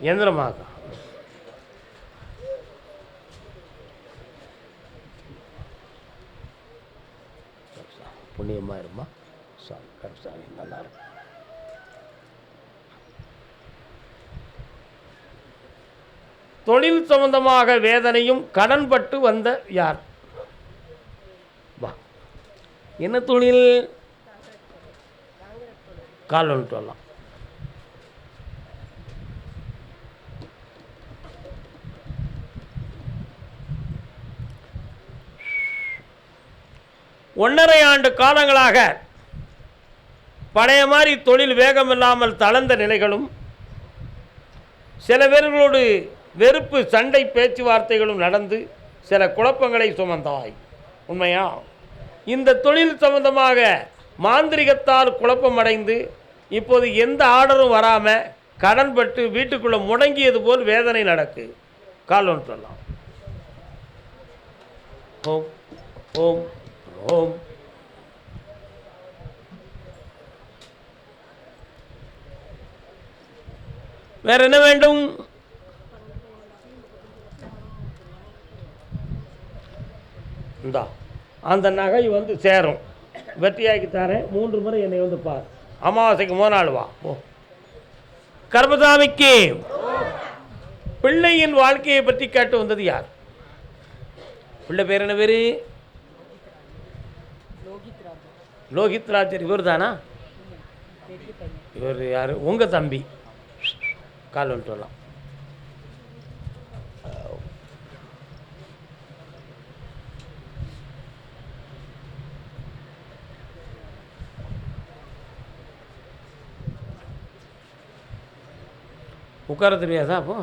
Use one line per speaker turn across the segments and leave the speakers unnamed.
எந்திரமாக புண்ணியமாக இருமா சாமி நல்லா இருக்கும். தொழில் சம்பந்தமாக வேதனையும் கடன்பட்டு வந்த யார்? வா, என்ன தொழில்? கால் வந்துட்டு வரலாம். ஒன்றரை ஆண்டு காலங்களாக பழைய மாதிரி தொழில் வேகம் இல்லாமல் தளர்ந்த நிலைகளும், சில பேர்களோடு வெறுப்பு சண்டை பேச்சுவார்த்தைகளும் நடந்து சில குழப்பங்களை சுமந்தாய். உண்மையா? இந்த தொழில் சம்பந்தமாக மாந்திரிகத்தால் குழப்பமடைந்து இப்போது எந்த ஆர்டரும் வராமல் கடன்பட்டு வீட்டுக்குள்ளே முடங்கியது போல் வேதனை நடக்கு. கால் ஒன்று சொல்லலாம். ஓம் ஓம் ஓம். வேற என்ன வேண்டும்? இந்தா அந்த நகை வந்து சேரும். வெற்றியாக்கி தரேன். 3 முறை என்னை வந்து பார். அமாவாசைக்கு 3 நாள் வா. ஓ, கர்மசாமிக்கு பிள்ளையின் வாழ்க்கையை பற்றி கேட்டு வந்தது யார்? பிள்ளை பேர் என்ன பேரு? லோகித் ராஜர். இவர் தானா? இவர் யார்? உங்கள் தம்பி. கால் வந்துட்டு வரலாம். உட்கார தெரியாதா? அப்போ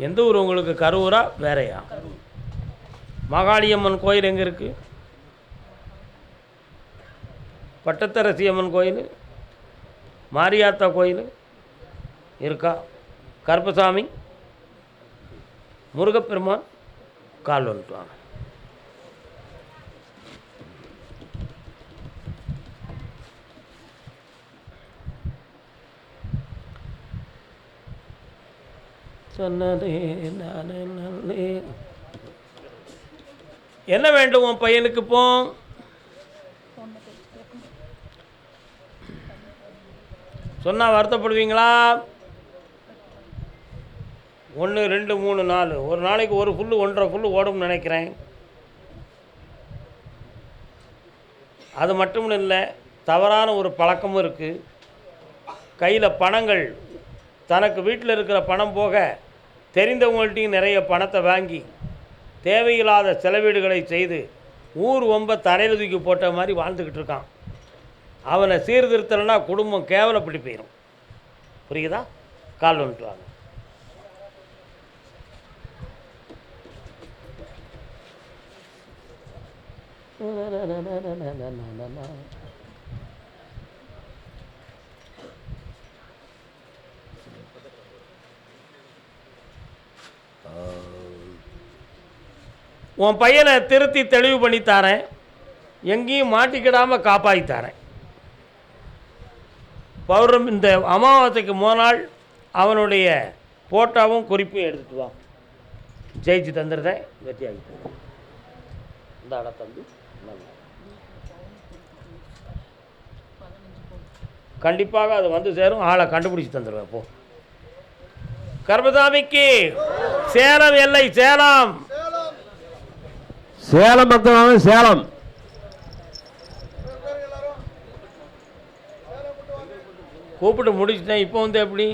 எந்த ஊர் உங்களுக்கு? கரூரா வேறையா? மாகாளியம்மன் கோயில் எங்கே இருக்குது? பட்டத்தரசி அம்மன் கோயில், மாரியாத்தா கோயில் இருக்கா? கருப்பசாமி, முருகப்பெருமான். கால் வந்துட்டு வாங்க. சொன்னதே நானே நல்லே. என்ன வேண்டும் உன் பையனுக்கு? இப்போ சொன்னால் வருத்தப்படுவீங்களா? 1 2 3 4 ஒரு நாளைக்கு 1 ஃபுல்லு 1.5 ஃபுல்லு ஓடும்னு நினைக்கிறேன். அது மட்டும் இல்லை, தவறான ஒரு பழக்கமும் இருக்குது. கையில் பணங்கள், தனக்கு வீட்டில் இருக்கிற பணம் போக தெரிந்தவங்கள்ட்டையும் நிறைய பணத்தை வாங்கி தேவையில்லாத செலவீடுகளை செய்து ஊர் வம்ப தலையில் தூக்கி போட்ட மாதிரி வாழ்ந்துக்கிட்டு இருக்கான். அவனை சீர்திருத்தலைன்னா குடும்பம் கேவலப்பட்டு போயிடும். புரியுதா? கால் வந்துட்டு வாங்க. உன் பையனை திருத்தி தெளிவு பண்ணித்தாரேன். எங்கேயும் மாட்டிக்கிடாமல் காப்பாற்றித்தாரேன். பௌர்ணமி இந்த அமாவாசைக்கு 3 நாள் அவனுடைய ஃபோட்டோவும் குறிப்பும் எடுத்துகிட்டு வா. ஜெயிச்சு தந்துடுறேன். வெற்றி ஆகிட்டு இந்த அட தம்பி கண்டிப்பாக அது வந்து சேரும். ஆளை கண்டுபிடிச்சி தந்துடுவேன். போ. கர்மசாமிக்கு சேலம் எல்லை. சேலம்
சேலம் பக்தவாங்க. சேலம்
கூப்பிட்டு முடிச்சுட்டேன். இப்போ வந்து எப்படி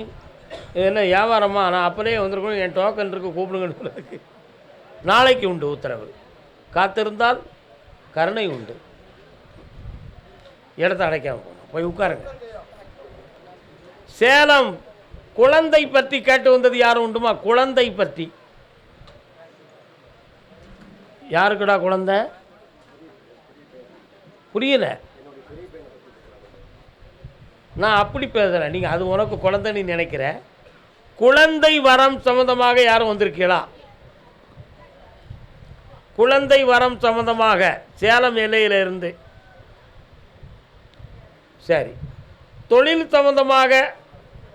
என்ன வியாபாரமா? நான் அப்போலே வந்திருக்கணும். என் டோக்கன் இருக்குது, கூப்பிடுங்க. நாளைக்கு உண்டு உத்தரவு. காத்திருந்தால் கருணை உண்டு. இடத்த அடைக்காம போகணும். போய் உட்காருங்க. சேலம் குழந்தை பற்றி கேட்டு வந்தது யாரும் உண்டுமா? குழந்தை பற்றி. யாருக்குடா குழந்தை? புரியல. நான் அப்படி பேசுகிறேன். நீங்கள் அது உனக்கு குழந்தை நீ நினைக்கிற. குழந்தை வரம் சம்பந்தமாக யாரும் வந்திருக்கீங்களா? குழந்தை வரம் சம்பந்தமாக சேலம் எல்லையிலிருந்து. சரி. தொழில் சம்பந்தமாக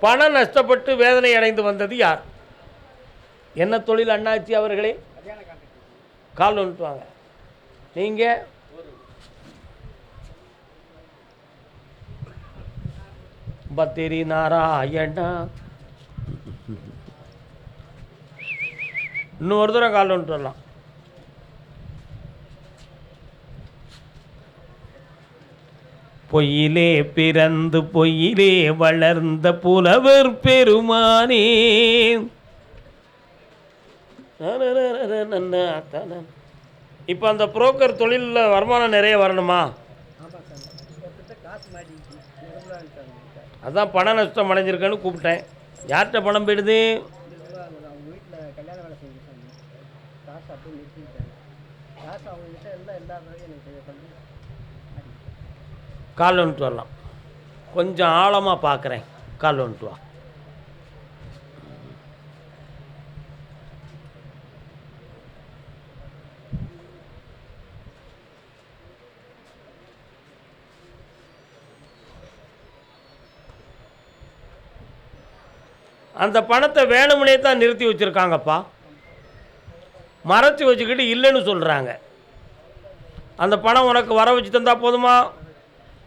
பணம் நஷ்டப்பட்டு வேதனை அடைந்து வந்தது யார்? என்ன தொழில் அண்ணாச்சி அவர்களே? கால் வந்துட்டு வாங்க. நீங்கள் பத்திரி நாராயணா. இன்னொரு தூரம் கால் வந்துட்டு வரலாம். பொய்யிலே பிறந்து பொய்யிலே வளர்ந்த புலவர் பெருமானே. இப்போ அந்த புரோக்கர் தொழிலில் வருமானம் நிறைய வரணுமா? அதான் பண நஷ்டம் அடைஞ்சிருக்கேன்னு கூப்பிட்டேன். யார்கிட்ட பணம் போயிடுது? கால் வந்துட்டு வரலாம். கொஞ்சம் ஆழமாக பார்க்குறேன். கால் வந்துட்டு வா. அந்த பணத்தை வேணுமுனே தான் நிறுத்தி வச்சுருக்காங்கப்பா. மறைச்சி வச்சுக்கிட்டு இல்லைன்னு சொல்கிறாங்க. அந்த பணம் உனக்கு வர வச்சு தந்தால் போதுமா?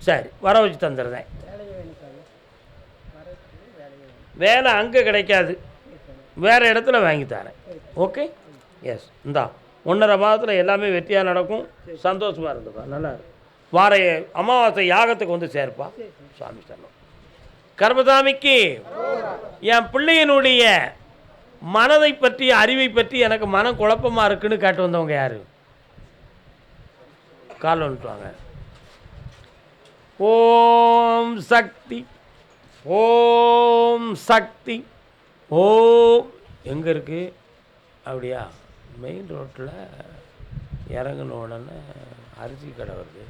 சரி, வர வச்சு தந்துடுறேன். வேலை அங்கே கிடைக்காது, வேறு இடத்துல வாங்கி தரேன். Okay, yes. இந்தா 1.5 மாதத்தில் எல்லாமே வெற்றியாக நடக்கும். சந்தோஷமாக இருந்துப்பா. நல்லா இருக்கு. வார அமாவாசை யாகத்துக்கு வந்து சேர்ப்பா. சுவாமி சொன்னோம். கர்மசாமிக்கு என் பிள்ளையினுடைய மனதை பற்றி அறிவை பற்றி எனக்கு மனம் குழப்பமாக இருக்குன்னு கேட்டு வந்தவங்க யார்? கால் வந்துட்டுவாங்க. ஓம் சக்தி, ஓம் சக்தி, ஓம். எங்கே இருக்குது? அப்படியா? மெயின் ரோட்டில் இறங்கின உடனே அரிசி கடை வருது,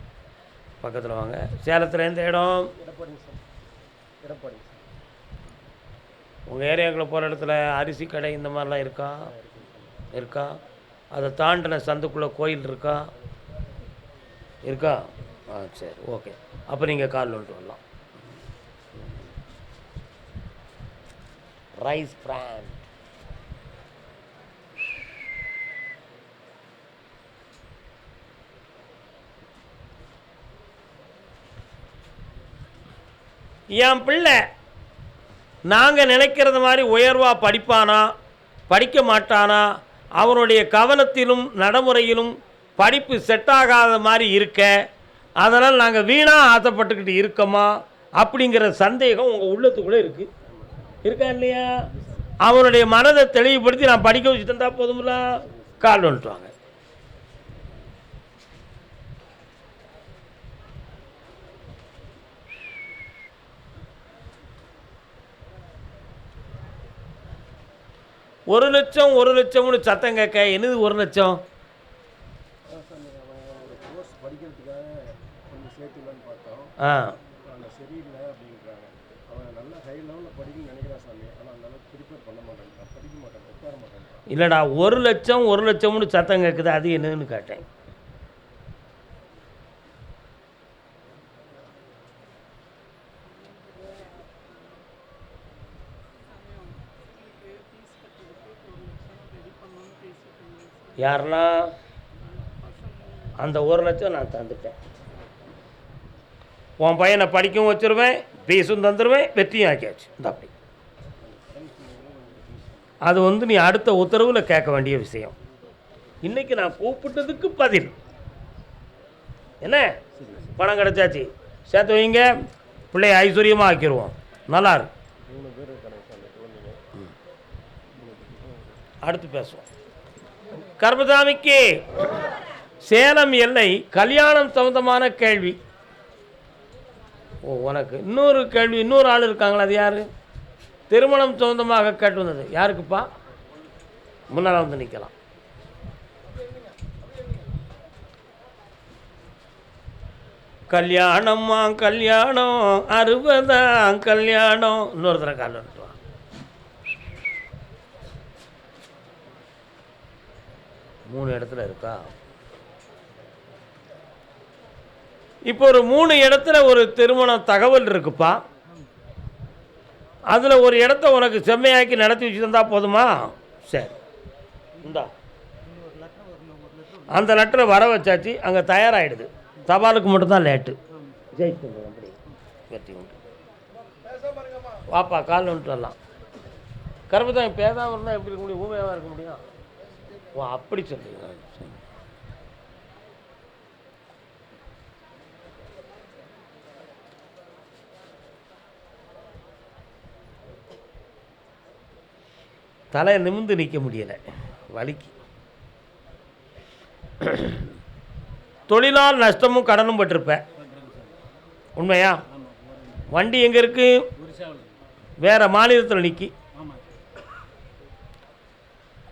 பக்கத்தில் வாங்க. சேலத்தில் எந்த இடம்? உங்கள் ஏரியாவுக்குள்ள போகிற இடத்துல அரிசி கடை இந்த மாதிரிலாம் இருக்கா? இருக்கா? அதை தாண்டின சந்துக்குள்ளே கோயில் இருக்கா? இருக்கா? ஆ, சரி, ஓகே. அப்போ நீங்கள் கால் வந்துட்டு வரலாம். Rice brand. என் பிள்ளை நாங்கள் நினைக்கிறது மாதிரி உயர்வாக படிப்பானா படிக்க மாட்டானா, அவனுடைய கவனத்திலும் நடைமுறையிலும் படிப்பு செட் ஆகாத மாதிரி இருக்க, அதனால் நாங்கள் வீணாக ஆசைப்பட்டுக்கிட்டு இருக்கோமா அப்படிங்கிற சந்தேகம் உங்கள் உள்ளத்துக்குள்ளே இருக்குது. இருக்கா இல்லையா? அவனுடைய மனதை தெளிவுபடுத்தி நான் படிக்க வச்சு தந்தால் போதும்ல. கால் வந்துட்டு வாங்க. ஒரு லட்சம் 1 லட்சம்னு சத்தம் கேட்க, என்னது 1 லட்சம்? ஆ, இல்லைடா, 1 லட்சம் 1 லட்சம்னு சத்தம் கேட்குது, அது என்னதுன்னு கேட்டேன். யாருன்னா அந்த 1 லட்சம் நான் தந்துட்டேன். உன் பையனை படிக்கவும் வச்சுருவேன், ஃபீஸும் தந்துடுவேன், வெற்றியும் ஆக்கியாச்சு. இந்த அப்படி அது நீ அடுத்த உத்தரவில் கேட்க வேண்டிய விஷயம். இன்றைக்கி நான் கூப்பிட்டதுக்கு பதில் என்ன? பணம் கிடச்சாச்சு, சேர்த்து வைங்க, பிள்ளைய ஐஸ்வர்யமாக ஆக்கிடுவோம். நல்லா இருக்கு. அடுத்து பேசுவோம். கர்மசாமிக்கு சேலம் எல்லை கல்யாணம் சம்பந்தமான கேள்வி. ஓ, உனக்கு இன்னொரு கேள்வி, இன்னொரு ஆள் இருக்காங்களா? அது யார்? திருமணம் சம்பந்தமாக கேட்டு வந்தது யாருக்குப்பா? முன்னால் வந்து நிற்கலாம். கல்யாணம்மா கல்யாணம் 60ஆம் கல்யாணம். இன்னொரு தடவை கால் வந்துட்டு வா. மூணு இடத்துல இருக்கா? இப்போ ஒரு 3 இடத்துல ஒரு திருமண தகவல் இருக்குப்பா. அதில் ஒரு இடத்த உனக்கு செம்மையாக்கி நடத்தி வச்சு தந்தால் போதுமா? சரி, இந்தா அந்த லெட்டரை வர வச்சாச்சு, அங்கே தயாராகிடுது. தபாலுக்கு மட்டும்தான் லேட்டு. ஜெயிச்சு அப்படி வெற்றி உண்டு. வாப்பா கால் வந்துட்டு வரலாம். கருப்பதான் பேசாமல் இருந்தால் எப்படி இருக்க முடியும்? ஊமையாக இருக்க முடியும்? ஓ அப்படி சொல்லுங்க. தலையை நிமிந்து நிற்க முடியலை, வலிக்கு. தொழிலால் நஷ்டமும் கடனும் பட்டிருப்பேன், உண்மையா? வண்டி எங்கே இருக்கு? வேற மாநிலத்தில் நிற்கி.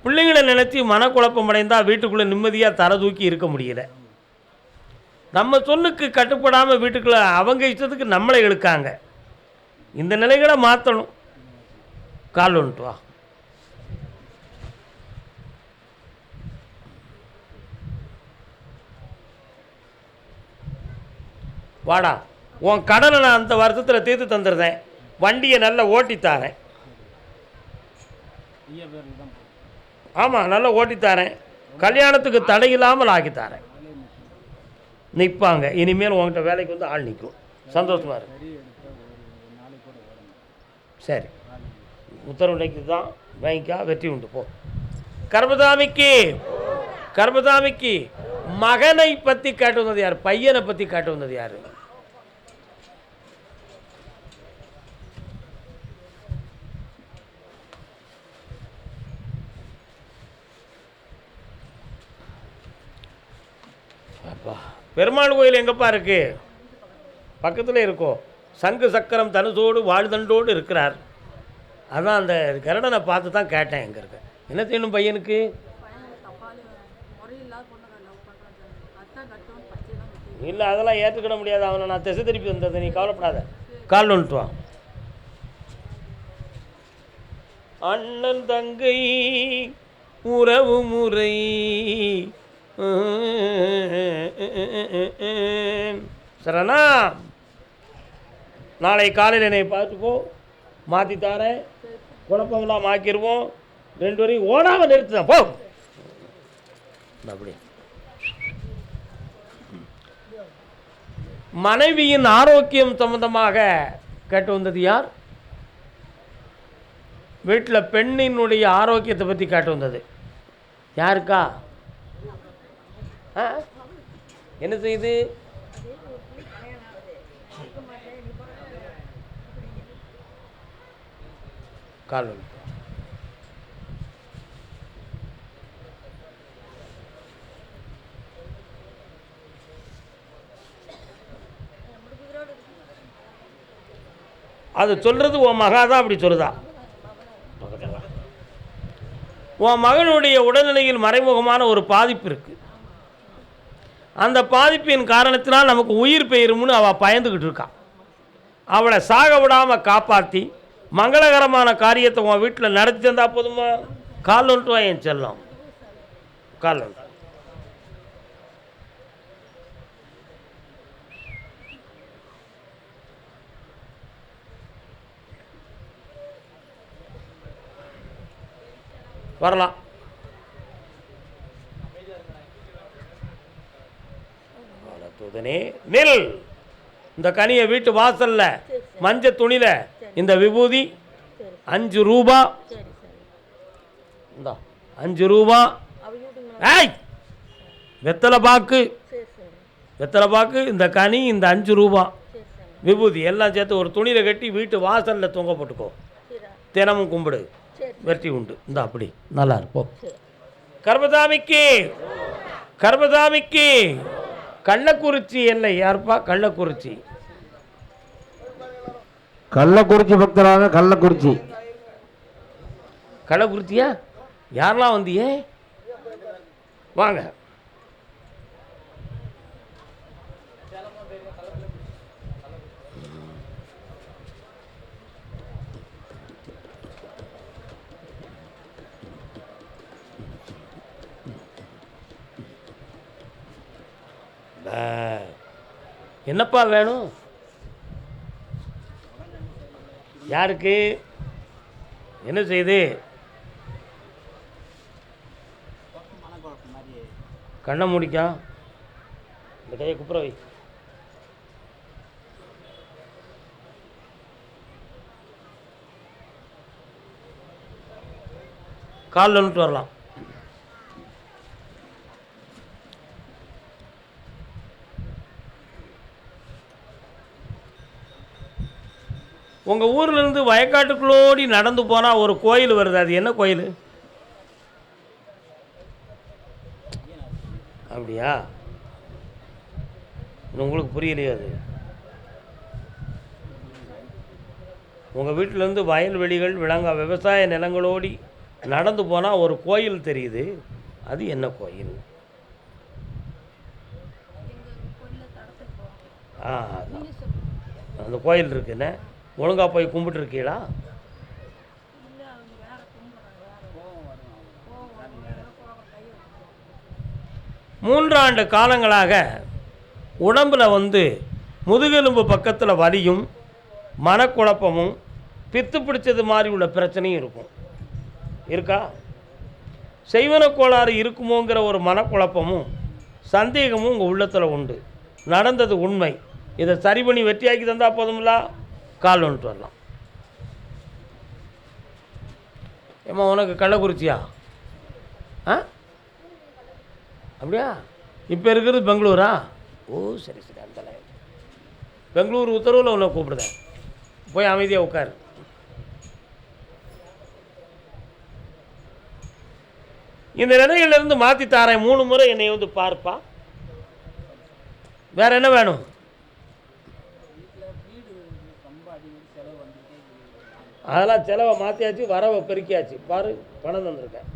பிள்ளைங்களை நினைச்சி மனக்குழப்பம் அடைந்தால் வீட்டுக்குள்ளே நிம்மதியாக தலை தூக்கி இருக்க முடியல. நம்ம சொல்லுக்கு கட்டுப்படாமல் வீட்டுக்குள்ளே அவங்க இஷ்டத்துக்கு நம்மளை இழுக்காங்க. இந்த நிலைகளை மாற்றணும். கால் வந்துட்டு வா. வாடா, உன் கடனை நான் அந்த வருஷத்தில் தீர்த்து தந்துடுறேன். வண்டியை நல்லா ஓட்டித்தாரேன். ஆமாம், நல்லா ஓட்டித்தாரேன். கல்யாணத்துக்கு தடையில்லாமல் ஆக்கித்தாரேன். நிற்பாங்க. இனிமேல் உங்கள்கிட்ட வேலைக்கு வந்து ஆள் நிற்கும். சந்தோஷமாக இருக்கு. சரி, உத்தரவு இன்னைக்கு தான். வாங்கிக்கா, வெற்றி உண்டு. போ. கர்மசாமிக்கு மகனை பற்றி கேட்டு வந்தது யார்? பையனை பற்றி கேட்டு வந்தது யார்? பெருமாள் கோயில் எங்கப்பா இருக்கு? பக்கத்தில் இருக்கும். சங்கு சக்கரம் தனுசோடு வாழ்தண்டோடு இருக்கிறார். அதான் அந்த கருடனை பார்த்து தான் கேட்டேன் எங்கே இருக்க. என்ன செய்யணும் பையனுக்கு? இல்லை, அதெல்லாம் ஏற்றுக்கிட முடியாது. அவனை நான் திசை திருப்பி வந்தது, நீ கவலைப்படாத. கால் வந்துட்டு வா. அண்ணன் தங்கை உறவு முறை சரணா. நாளை காலையில் என்னை பார்த்துக்கோ, மாற்றி தாரேன். குழப்பங்களாம் ஆக்கிடுவோம். 2 வரையும் ஓடாமல் நிறுத்துதான். போ. அப்படி மனைவியின் ஆரோக்கியம் சம்பந்தமாக கேட்டு வந்தது யார்? வீட்டில் பெண்ணினுடைய ஆரோக்கியத்தை பற்றி கேட்டு வந்தது யாருக்கா? என்ன செய்யுது? கால் அது சொல்கிறது உன் மகா தான் அப்படி சொல்லுதா? உன் மகனுடைய உடல்நிலையில் மறைமுகமான ஒரு பாதிப்பு இருக்குது. அந்த பாதிப்பின் காரணத்தினால் நமக்கு உயிர் பெயரும்னு அவள் பயந்துக்கிட்டு இருக்கான். அவளை சாக விடாமல் காப்பாற்றி மங்களகரமான காரியத்தை உன் வீட்டில் நடத்தி தந்தா போதுமா? கால் வந்துட்டு வா என் செல்லம். கால் வந்துட்டு வரலாம். நெல் இந்த கனியை வீட்டு வாசல்ல மஞ்ச துணியில இந்த விபூதி 5 ரூபா. இந்த 5 ரூபா. வெத்தலை பாக்கு இந்த கனி இந்த 5 ரூபா விபூதி எல்லாம் சேர்த்து ஒரு துணியில கட்டி வீட்டு வாசல்ல தொங்க போட்டுக்கோ. தினமும் கும்பிடு, வெற்றி உண்டு. இந்த அப்படி நல்லா இருப்போம். கர்மசாமிக்கு கள்ளக்குறிச்சி எல்லை யாருப்பா? கள்ளக்குறிச்சி
பக்தராக
கள்ளக்குறிச்சியா? யாரெல்லாம் வந்தியே? வாங்க. என்னப்பா வேணும்? யாருக்கு என்ன செய்யுது? கண்ணை முடிக்கா, இந்த கையை குப்புற வை. காலில் வந்துட்டு வரலாம். உங்கள் ஊர்லேருந்து வயக்காட்டுக்குள்ளோடி நடந்து போனால் ஒரு கோயில் வருது, அது என்ன கோயில்? அப்படியா? உங்களுக்கு புரியலையே அது? உங்கள் வீட்டிலேருந்து வயல்வெளிகள் விவசாய நிலங்களோடி நடந்து போனால் ஒரு கோயில் தெரியுது, அது என்ன கோயில்? அதான் அந்த கோயில் இருக்குன்னு ஒழுங்காக போய் கும்பிட்டுருக்கீங்களா? மூன்றாண்டு காலங்களாக உடம்பில் முதுகெலும்பு பக்கத்தில் வலியும் மனக்குழப்பமும் பித்து பிடிச்சது மாதிரி உள்ள பிரச்சனையும் இருக்கும். இருக்கா? செய்வன கோளாறு இருக்குமோங்கிற ஒரு மனக்குழப்பமும் சந்தேகமும் உங்கள் உள்ளத்தில் உண்டு. நடந்தது உண்மை. இதை சரி பண்ணி வெற்றியாக்கி தந்தால் போதும்ல, கால் வந்துட்டு வரலாம். ஏம்மா உனக்கு கள்ளக்குறிச்சியா? அப்படியா? இப்போ இருக்கிறது பெங்களூரா? ஓ சரி சரி. அந்த லைன் பெங்களூர் உத்தரவில் உன்னை கூப்பிடுதேன், போய் அமைதியாக உட்காரு. இந்த நிலையிலிருந்து மாற்றி தாரேன். 3 முறை என்னை பார்ப்பா. வேற என்ன வேணும்? அதெல்லாம் செலவை மாற்றியாச்சு, வரவை பெருக்கியாச்சு. பாரு, பணம் தந்துருக்கேன்.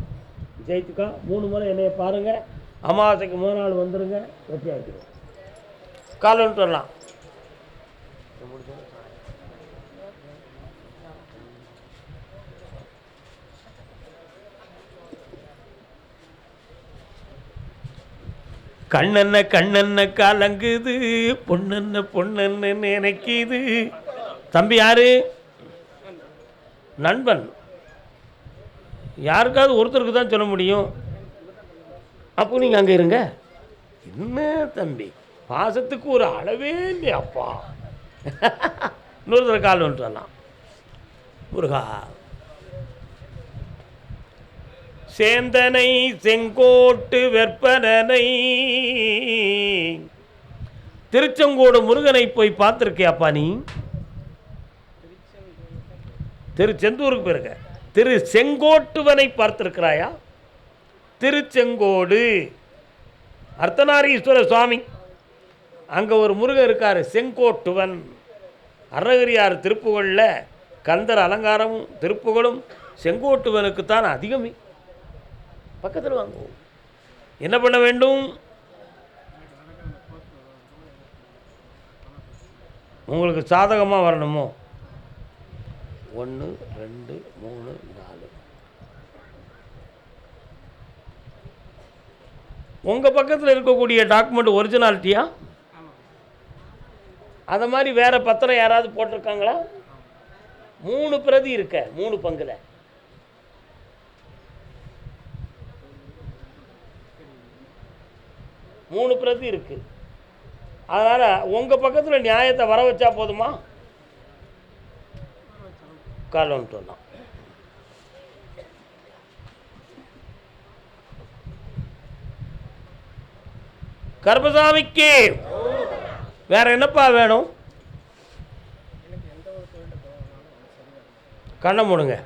ஜெயித்துக்கா. 3 முறை என்னைய பாருங்கள். அமாவாசைக்கு 3 நாள் வந்துடுங்க, வெற்றி ஆக்கிடுவோம். கால் வந்துட்டு வரலாம். கண்ணென்ன கண்ணென்ன கலங்குது, பொண்ணென்ன பொண்ணென்ன நினைக்குது. தம்பி யாரு? நண்பன். யாருக்காவது ஒருத்தருக்கு தான் சொல்ல முடியும். அப்போ நீங்கள் அங்கே இருங்க. என்ன தம்பி, பாசத்துக்கு ஒரு அளவே இல்லையாப்பா. இன்னொருத்தர் கால் வந்துட்டு வரலாம். முருகா. சேந்தனை செங்கோட்டு வெப்பனனை, திருச்செங்கோடு முருகனை போய் பார்த்துருக்கியாப்பா நீ? திருச்செந்தூருக்கு போயிருக்க. திரு செங்கோட்டுவனை பார்த்திருக்கிறாயா? திருச்செங்கோடு அர்த்தநாரீஸ்வர சுவாமி, அங்கே ஒரு முருகன் இருக்கார், செங்கோட்டுவன். அருணகிரியார் திருப்புகழில் கந்தர் அலங்காரமும் திருப்புகளும் செங்கோட்டுவனுக்குத்தான் அதிகமே. பக்கத்தில் வாங்குவோம். என்ன பண்ண வேண்டும்? உங்களுக்கு சாதகமாக வரணுமோ? 1 2 3 4. உங்கள் பக்கத்தில் இருக்கக்கூடிய டாக்குமெண்ட் ஒரிஜினாலிட்டியா? அதை மாதிரி வேறு பத்திரம் யாராவது போட்டிருக்காங்களா? 3 பிரதி இருக்க, 3 பங்கில். மூணு பிரதி இருக்குது. அதனால் உங்கள் பக்கத்தில் நியாயத்தை வர வச்சா போதுமா? கால் வந்துட்டு வரலாம். கர்பசாமிக்கு வேற என்னப்பா வேணும்? கண்ணை மூடுங்க.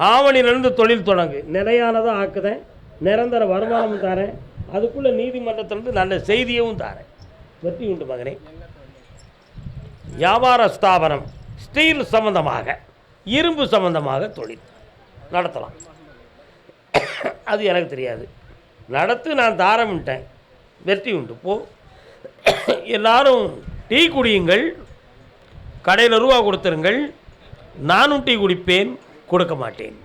ஆவணிலிருந்து தொழில் தொடங்கு, நிலையானதாக ஆக்குதேன், நிரந்தர வருமானமும் தரேன், அதுக்குள்ளே நீதிமன்றத்திலிருந்து நல்ல செய்தியும் தரேன். வெற்றி உண்டு மகனே. வியாபார ஸ்தாபனம், ஸ்டீல் சம்பந்தமாக, இரும்பு சம்பந்தமாக தொழில் நடத்தலாம். அது எனக்கு தெரியாது. நடத்து, நான் தாரமிட்டேன். வெற்றி உண்டு. போ. எல்லாரும் டீ குடியுங்கள், கடையில் ரூபா கொடுத்துருங்கள். நானும் டீ குடிப்பேன், கொடுக்க மாட்டேன்.